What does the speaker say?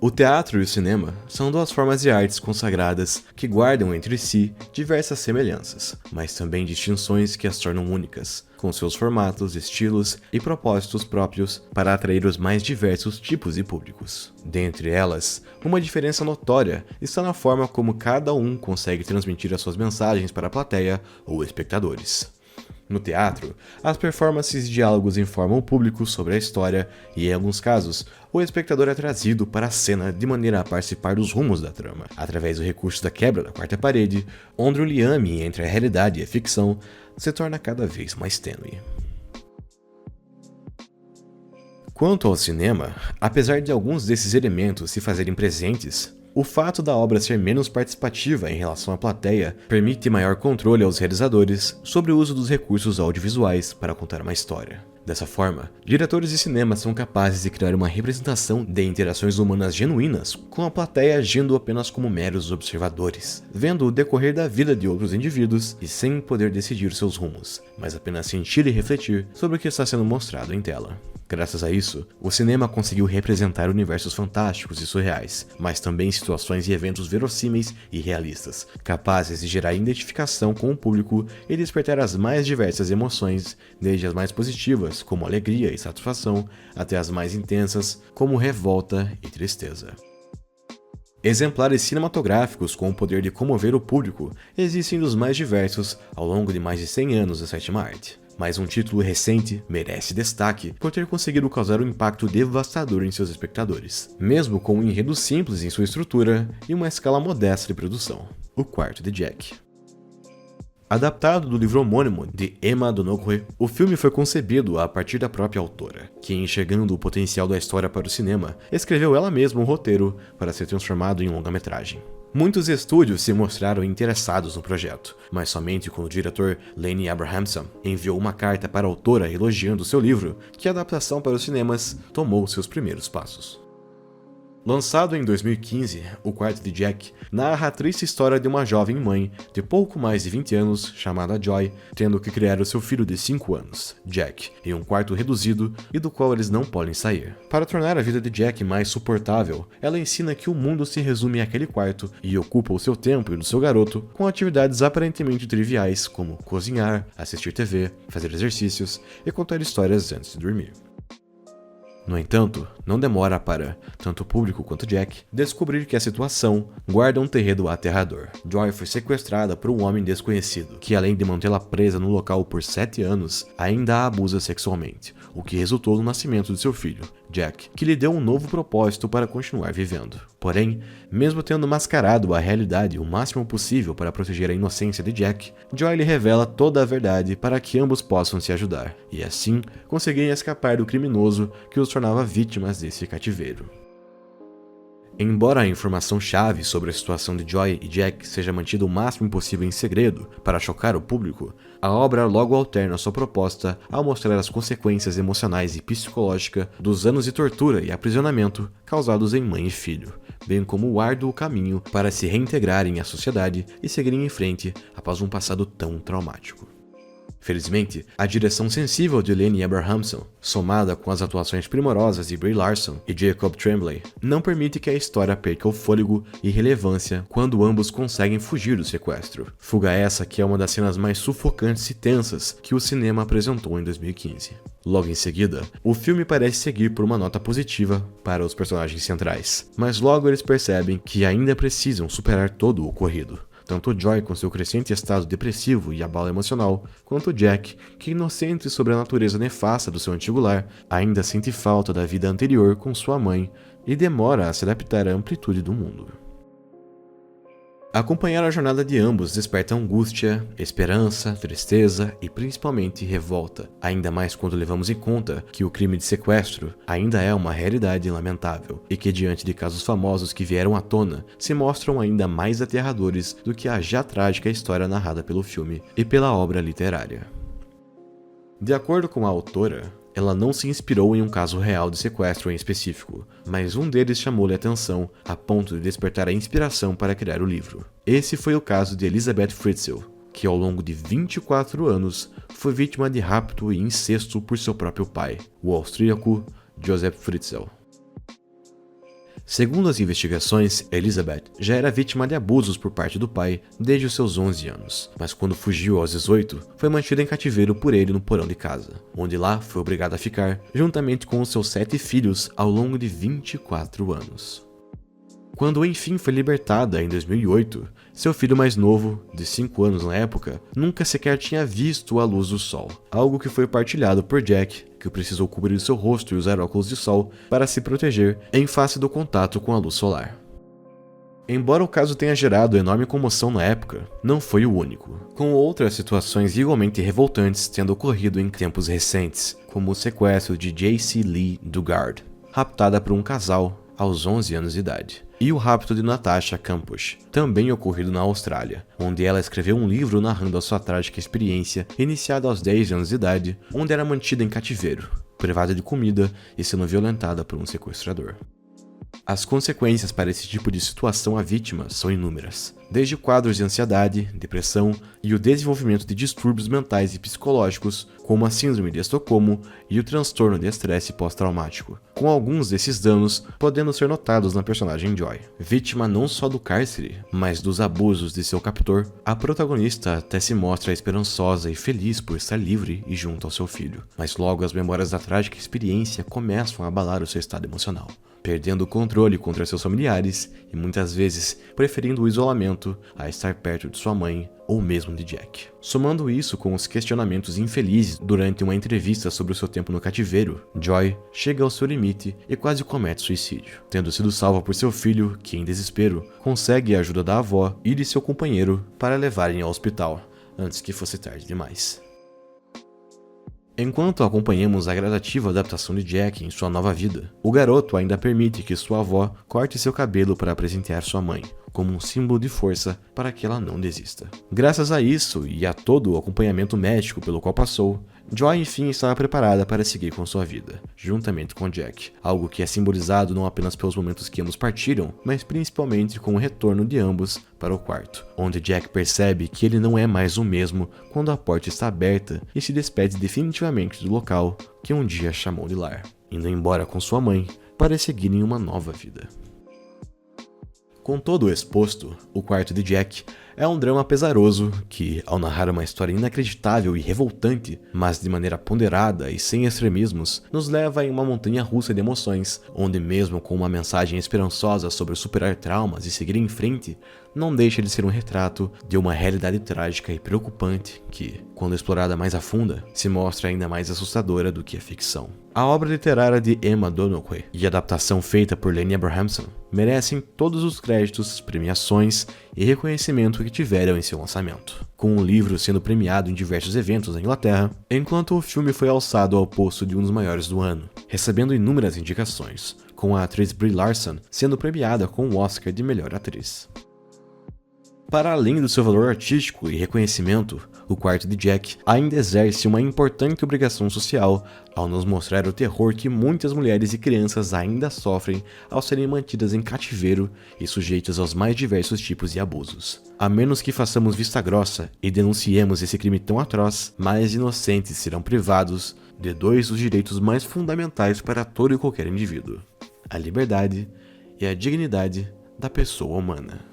O teatro e o cinema são duas formas de artes consagradas que guardam entre si diversas semelhanças, mas também distinções que as tornam únicas, com seus formatos, estilos e propósitos próprios para atrair os mais diversos tipos de públicos. Dentre elas, uma diferença notória está na forma como cada um consegue transmitir as suas mensagens para a plateia ou espectadores. No teatro, as performances e diálogos informam o público sobre a história e, em alguns casos, o espectador é trazido para a cena de maneira a participar dos rumos da trama, através do recurso da quebra da quarta parede, onde o liame entre a realidade e a ficção se torna cada vez mais tênue. Quanto ao cinema, apesar de alguns desses elementos se fazerem presentes, o fato da obra ser menos participativa em relação à plateia permite maior controle aos realizadores sobre o uso dos recursos audiovisuais para contar uma história. Dessa forma, diretores de cinema são capazes de criar uma representação de interações humanas genuínas, com a plateia agindo apenas como meros observadores, vendo o decorrer da vida de outros indivíduos e sem poder decidir seus rumos, mas apenas sentir e refletir sobre o que está sendo mostrado em tela. Graças a isso, o cinema conseguiu representar universos fantásticos e surreais, mas também situações e eventos verossímeis e realistas, capazes de gerar identificação com o público e despertar as mais diversas emoções, desde as mais positivas, como alegria e satisfação, até as mais intensas, como revolta e tristeza. Exemplares cinematográficos com o poder de comover o público existem dos mais diversos ao longo de mais de 100 anos da sétima arte. Mas um título recente merece destaque por ter conseguido causar um impacto devastador em seus espectadores, mesmo com um enredo simples em sua estrutura e uma escala modesta de produção: O Quarto de Jack. Adaptado do livro homônimo de Emma Donoghue, o filme foi concebido a partir da própria autora, que, enxergando o potencial da história para o cinema, escreveu ela mesma um roteiro para ser transformado em longa-metragem. Muitos estúdios se mostraram interessados no projeto, mas somente quando o diretor Lenny Abrahamson enviou uma carta para a autora elogiando seu livro, que a adaptação para os cinemas tomou seus primeiros passos. Lançado em 2015, O Quarto de Jack narra a triste história de uma jovem mãe de pouco mais de 20 anos, chamada Joy, tendo que criar o seu filho de 5 anos, Jack, em um quarto reduzido e do qual eles não podem sair. Para tornar a vida de Jack mais suportável, ela ensina que o mundo se resume àquele quarto e ocupa o seu tempo e do seu garoto com atividades aparentemente triviais como cozinhar, assistir TV, fazer exercícios e contar histórias antes de dormir. No entanto, não demora para, tanto o público quanto Jack, descobrir que a situação guarda um terreno aterrador. Joy foi sequestrada por um homem desconhecido, que além de mantê-la presa no local por 7 anos, ainda a abusa sexualmente, o que resultou no nascimento de seu filho, Jack, que lhe deu um novo propósito para continuar vivendo. Porém, mesmo tendo mascarado a realidade o máximo possível para proteger a inocência de Jack, Joy lhe revela toda a verdade para que ambos possam se ajudar, e assim conseguirem escapar do criminoso que os tornava vítimas desse cativeiro. Embora a informação-chave sobre a situação de Joy e Jack seja mantida o máximo possível em segredo para chocar o público, a obra logo alterna sua proposta ao mostrar as consequências emocionais e psicológicas dos anos de tortura e aprisionamento causados em mãe e filho, bem como o árduo caminho para se reintegrarem à sociedade e seguirem em frente após um passado tão traumático. Felizmente, a direção sensível de Lenny Abrahamson, somada com as atuações primorosas de Brie Larson e Jacob Tremblay, não permite que a história perca o fôlego e relevância quando ambos conseguem fugir do sequestro. Fuga essa que é uma das cenas mais sufocantes e tensas que o cinema apresentou em 2015. Logo em seguida, o filme parece seguir por uma nota positiva para os personagens centrais, mas logo eles percebem que ainda precisam superar todo o ocorrido. Tanto Joy com seu crescente estado depressivo e abalo emocional, quanto Jack, que inocente sobre a natureza nefasta do seu antigo lar, ainda sente falta da vida anterior com sua mãe e demora a se adaptar à amplitude do mundo. Acompanhar a jornada de ambos desperta angústia, esperança, tristeza e principalmente revolta, ainda mais quando levamos em conta que o crime de sequestro ainda é uma realidade lamentável e que diante de casos famosos que vieram à tona, se mostram ainda mais aterradores do que a já trágica história narrada pelo filme e pela obra literária. De acordo com a autora, ela não se inspirou em um caso real de sequestro em específico, mas um deles chamou-lhe a atenção a ponto de despertar a inspiração para criar o livro. Esse foi o caso de Elizabeth Fritzl, que ao longo de 24 anos foi vítima de rapto e incesto por seu próprio pai, o austríaco Joseph Fritzl. Segundo as investigações, Elizabeth já era vítima de abusos por parte do pai desde os seus 11 anos, mas quando fugiu aos 18, foi mantida em cativeiro por ele no porão de casa, onde lá foi obrigada a ficar, juntamente com os seus 7 filhos, ao longo de 24 anos. Quando enfim foi libertada em 2008, seu filho mais novo, de 5 anos na época, nunca sequer tinha visto a luz do sol, algo que foi partilhado por Jack, que precisou cobrir seu rosto e usar óculos de sol para se proteger em face do contato com a luz solar. Embora o caso tenha gerado enorme comoção na época, não foi o único, com outras situações igualmente revoltantes tendo ocorrido em tempos recentes, como o sequestro de J.C. Lee Dugard, raptada por um casal aos 11 anos de idade, e o rapto de Natasha Campos, também ocorrido na Austrália, onde ela escreveu um livro narrando a sua trágica experiência, iniciada aos 10 anos de idade, onde era mantida em cativeiro, privada de comida e sendo violentada por um sequestrador. As consequências para esse tipo de situação à vítima são inúmeras, desde quadros de ansiedade, depressão e o desenvolvimento de distúrbios mentais e psicológicos, como a síndrome de Estocolmo e o transtorno de estresse pós-traumático, com alguns desses danos podendo ser notados na personagem Joy. Vítima não só do cárcere, mas dos abusos de seu captor, a protagonista até se mostra esperançosa e feliz por estar livre e junto ao seu filho, mas logo as memórias da trágica experiência começam a abalar o seu estado emocional, perdendo o controle contra seus familiares e muitas vezes preferindo o isolamento a estar perto de sua mãe ou mesmo de Jack. Somando isso com os questionamentos infelizes durante uma entrevista sobre o seu tempo no cativeiro, Joy chega ao seu limite e quase comete suicídio, tendo sido salva por seu filho, que em desespero consegue a ajuda da avó e de seu companheiro para levarem ao hospital, antes que fosse tarde demais. Enquanto acompanhamos a gradativa adaptação de Jack em sua nova vida, o garoto ainda permite que sua avó corte seu cabelo para presentear sua mãe, como um símbolo de força para que ela não desista. Graças a isso e a todo o acompanhamento médico pelo qual passou, Joy enfim estava preparada para seguir com sua vida, juntamente com Jack, algo que é simbolizado não apenas pelos momentos que ambos partilham, mas principalmente com o retorno de ambos para o quarto, onde Jack percebe que ele não é mais o mesmo quando a porta está aberta e se despede definitivamente do local que um dia chamou de lar, indo embora com sua mãe para seguirem uma nova vida. Com todo o exposto, O Quarto de Jack é um drama pesaroso que, ao narrar uma história inacreditável e revoltante, mas de maneira ponderada e sem extremismos, nos leva em uma montanha russa de emoções, onde mesmo com uma mensagem esperançosa sobre superar traumas e seguir em frente, não deixa de ser um retrato de uma realidade trágica e preocupante que, quando explorada mais a fundo, se mostra ainda mais assustadora do que a ficção. A obra literária de Emma Dunaway e a adaptação feita por Lenny Abrahamson merecem todos os créditos, premiações e reconhecimento que tiveram em seu lançamento, com o livro sendo premiado em diversos eventos na Inglaterra, enquanto o filme foi alçado ao posto de um dos maiores do ano, recebendo inúmeras indicações, com a atriz Brie Larson sendo premiada com o Oscar de melhor atriz. Para além do seu valor artístico e reconhecimento, O Quarto de Jack ainda exerce uma importante obrigação social ao nos mostrar o terror que muitas mulheres e crianças ainda sofrem ao serem mantidas em cativeiro e sujeitas aos mais diversos tipos de abusos. A menos que façamos vista grossa e denunciemos esse crime tão atroz, mais inocentes serão privados de dois dos direitos mais fundamentais para todo e qualquer indivíduo: a liberdade e a dignidade da pessoa humana.